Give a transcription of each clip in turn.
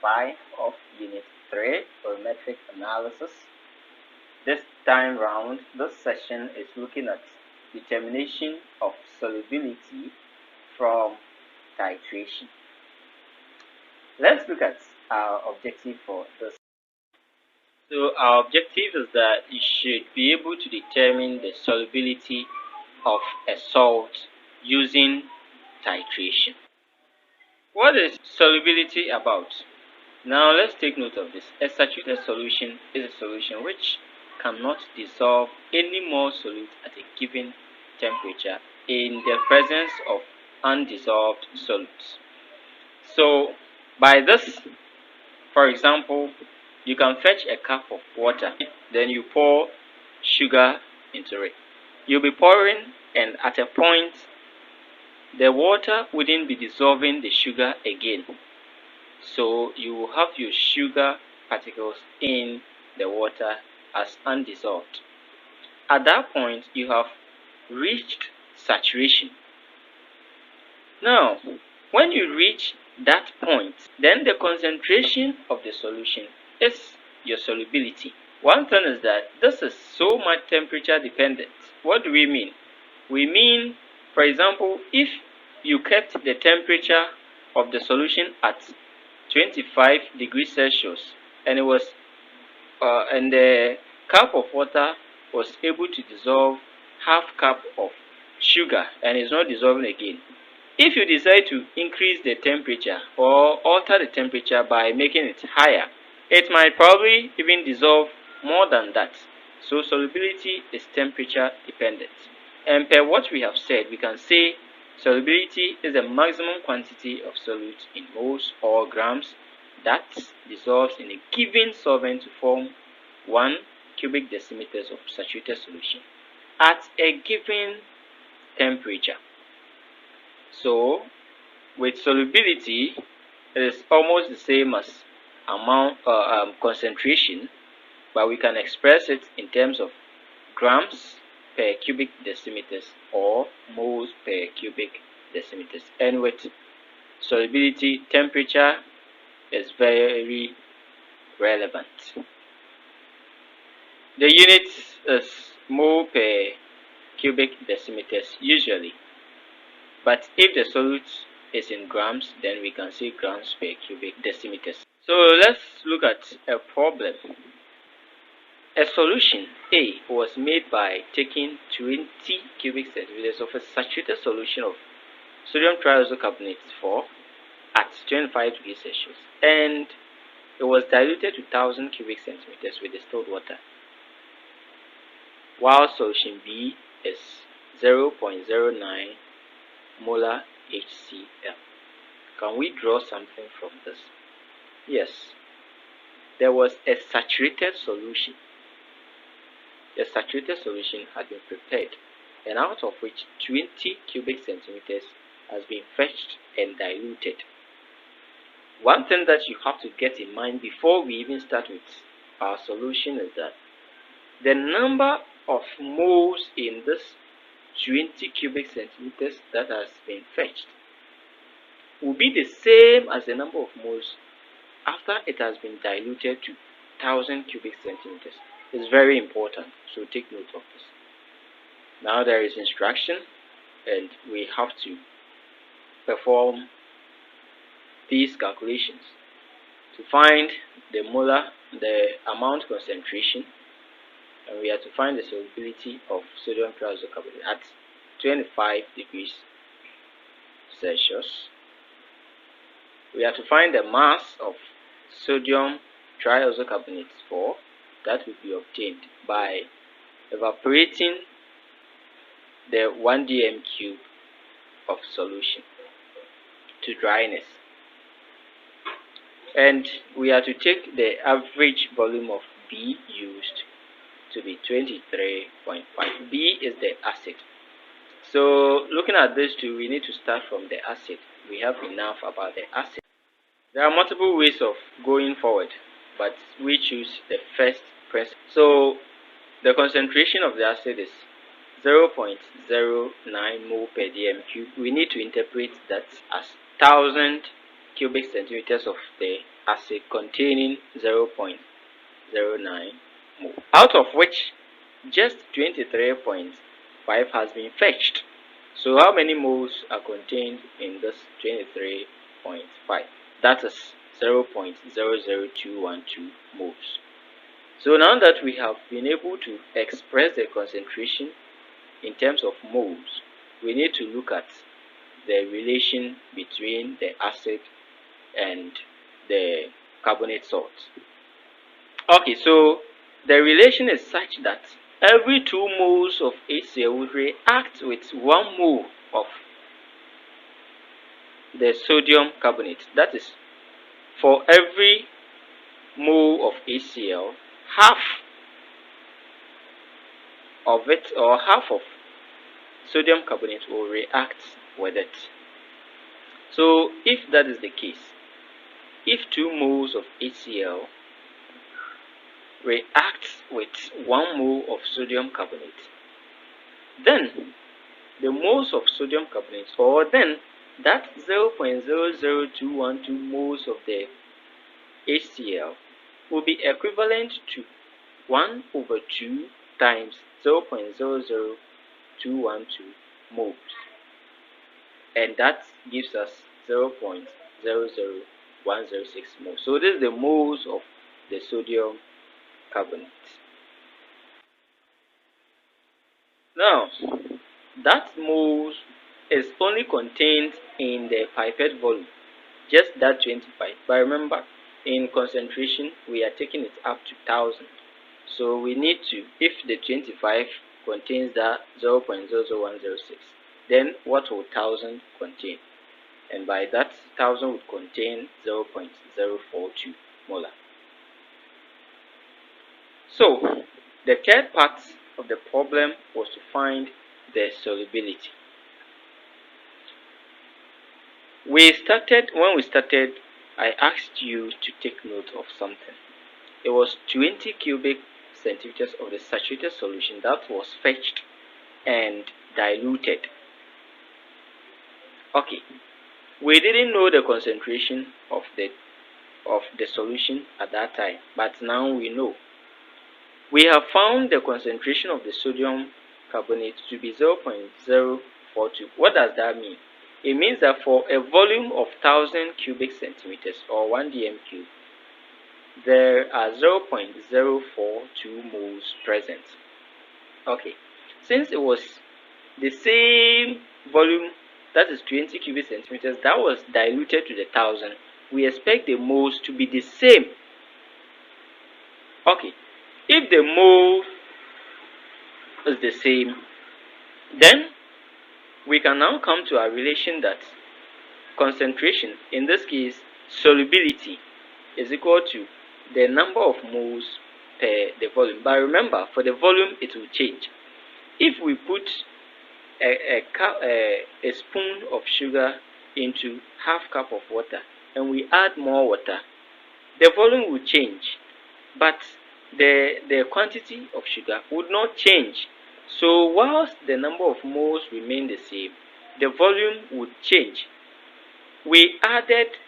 5 of Unit 3, Volumetric Analysis. This time round, this session is looking at determination of solubility from titration. Let's look at our objective for this. So our objective is that you should be able to determine the solubility of a salt using titration. What is solubility about? Now let's take note of this. A saturated solution is a solution which cannot dissolve any more solute at a given temperature in the presence of undissolved solutes. So by this, for example, you can fetch a cup of water, then you pour sugar into it. You'll be pouring, and at a point the water wouldn't be dissolving the sugar again. So you will have your sugar particles in the water as undissolved. At that point, you have reached saturation. Now, when you reach that point, then the concentration of the solution is your solubility. One thing is that this is so much temperature dependent. What do we mean? We mean, for example, if you kept the temperature of the solution at 25 degrees Celsius and and the cup of water was able to dissolve half cup of sugar and is not dissolving again. If you decide to increase the temperature or alter the temperature by making it higher, it might probably even dissolve more than that. So solubility is temperature dependent. And per what we have said, we can say solubility is the maximum quantity of solute in moles or grams that dissolves in a given solvent to form 1 cubic decimeters of saturated solution at a given temperature. So with solubility, it is almost the same as concentration, but we can express it in terms of grams per cubic decimeters or moles per cubic decimeters. And with solubility, temperature is very relevant. The unit is mole per cubic decimeters usually, but if the solute is in grams, then we can say grams per cubic decimeters. So let's look at a problem. A solution A was made by taking 20 cubic centimeters of a saturated solution of sodium triisocarbonate 4 at 25 degrees Celsius, and it was diluted to 1000 cubic centimeters with distilled water, while solution B is 0.09 molar HCl. Can we draw something from this? Yes, there was a saturated solution. The saturated solution had been prepared, and out of which 20 cubic centimeters has been fetched and diluted. One thing that you have to get in mind before we even start with our solution is that the number of moles in this 20 cubic centimeters that has been fetched will be the same as the number of moles after it has been diluted to 1000 cubic centimeters. It's very important, so take note of this. Now there is instruction, and we have to perform these calculations to find the amount concentration, and we have to find the solubility of sodium triisocarbonate at 25 degrees Celsius. We have to find the mass of sodium triisocarbonate 4 that will be obtained by evaporating the 1 dm cube of solution to dryness. And we are to take the average volume of B used to be 23.5. B is the acid. So looking at this too, we need to start from the acid. We have enough about the acid. There are multiple ways of going forward, but we choose the first principle. So the concentration of the acid is 0.09 mole per dm cube. We need to interpret that as 1000 cubic centimeters of the acid containing 0.09 mole, out of which just 23.5 has been fetched. So how many moles are contained in this 23.5? That is 0.00212 moles. So now that we have been able to express the concentration in terms of moles, we need to look at the relation between the acid and the carbonate salt. Okay, so the relation is such that every 2 moles of HCl would react with 1 mole of the sodium carbonate. That is, for every mole of HCl, half of it, or half of sodium carbonate, will react with it. So if that is the case, if 2 moles of HCl reacts with 1 mole of sodium carbonate, then the moles of sodium carbonate, or then that 0.00212 moles of the HCl, will be equivalent to 1 over 2 times 0.00212 moles, and that gives us 0.00106 moles. So this is the moles of the sodium carbonate. Now, that moles is only contained in the pipette volume, just that 25. But remember, in concentration, we are taking it up to 1000. So we need to, if the 25 contains that 0.00106, then what will 1000 contain? And by that, 1000 would contain 0.042 molar. So the third part of the problem was to find the solubility. When we started, I asked you to take note of something. It was 20 cubic centimeters of the saturated solution that was fetched and diluted. Okay, we didn't know the concentration of the solution at that time, but now we know. We have found the concentration of the sodium carbonate to be 0.042. What does that mean? It means that for a volume of 1000 cubic centimeters, or 1 dm cube, there are 0.042 moles present. Okay, since it was the same volume, that is 20 cubic centimeters, that was diluted to the 1000, we expect the moles to be the same. Okay, if the mole is the same, then we can now come to a relation that concentration, in this case solubility, is equal to the number of moles per the volume. But remember, for the volume it will change. If we put a spoon of sugar into half cup of water and we add more water, the volume will change, but the quantity of sugar would not change. So whilst the number of moles remain the same, the volume would change. We added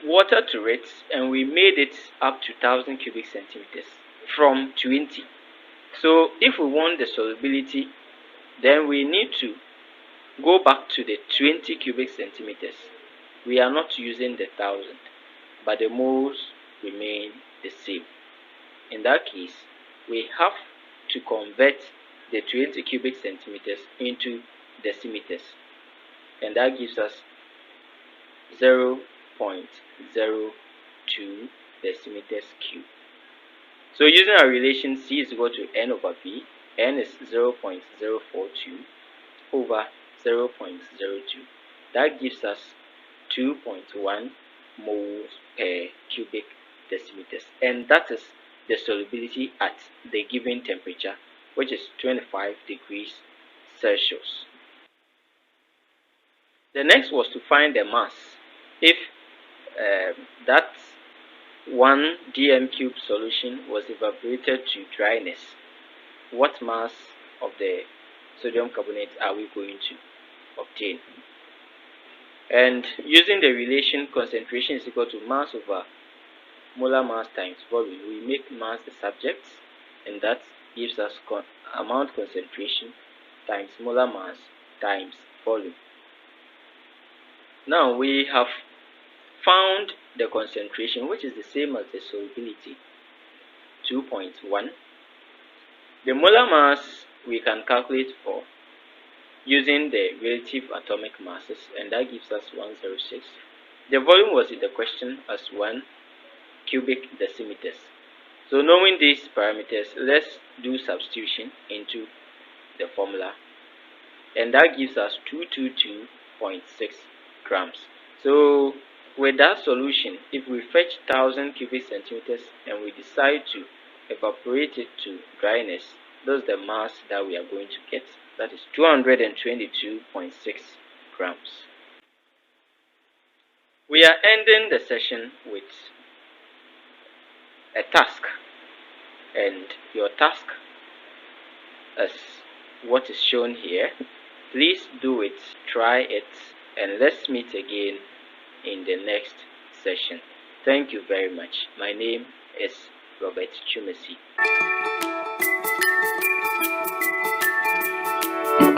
water to it and we made it up to 1000 cubic centimeters from 20. So if we want the solubility, then we need to go back to the 20 cubic centimeters. We are not using the 1000, but the moles remain the same. In that case, we have to convert the 20 cubic centimeters into decimeters, and that gives us 0.02 decimeters cube. So using our relation, C is equal to N over V. N is 0.042 over 0.02. That gives us 2.1 moles per cubic decimeters, and that is the solubility at the given temperature, which is 25 degrees Celsius. The next was to find the mass. If that 1 dm cube solution was evaporated to dryness, what mass of the sodium carbonate are we going to obtain? And using the relation concentration is equal to mass over molar mass times volume, we make mass the subject, and that gives us amount concentration times molar mass times volume. Now we have found the concentration, which is the same as the solubility, 2.1. The molar mass we can calculate for using the relative atomic masses, and that gives us 106. The volume was in the question as 1 cubic decimeters. So knowing these parameters, let's do substitution into the formula, and that gives us 222.6 grams. So with that solution, if we fetch 1000 cubic centimeters and we decide to evaporate it to dryness, that's the mass that we are going to get. That is 222.6 grams. We are ending the session with a task, and your task is what is shown here. Please do it, try it, and let's meet again in the next session. Thank you very much. My name is Robert Chumesi.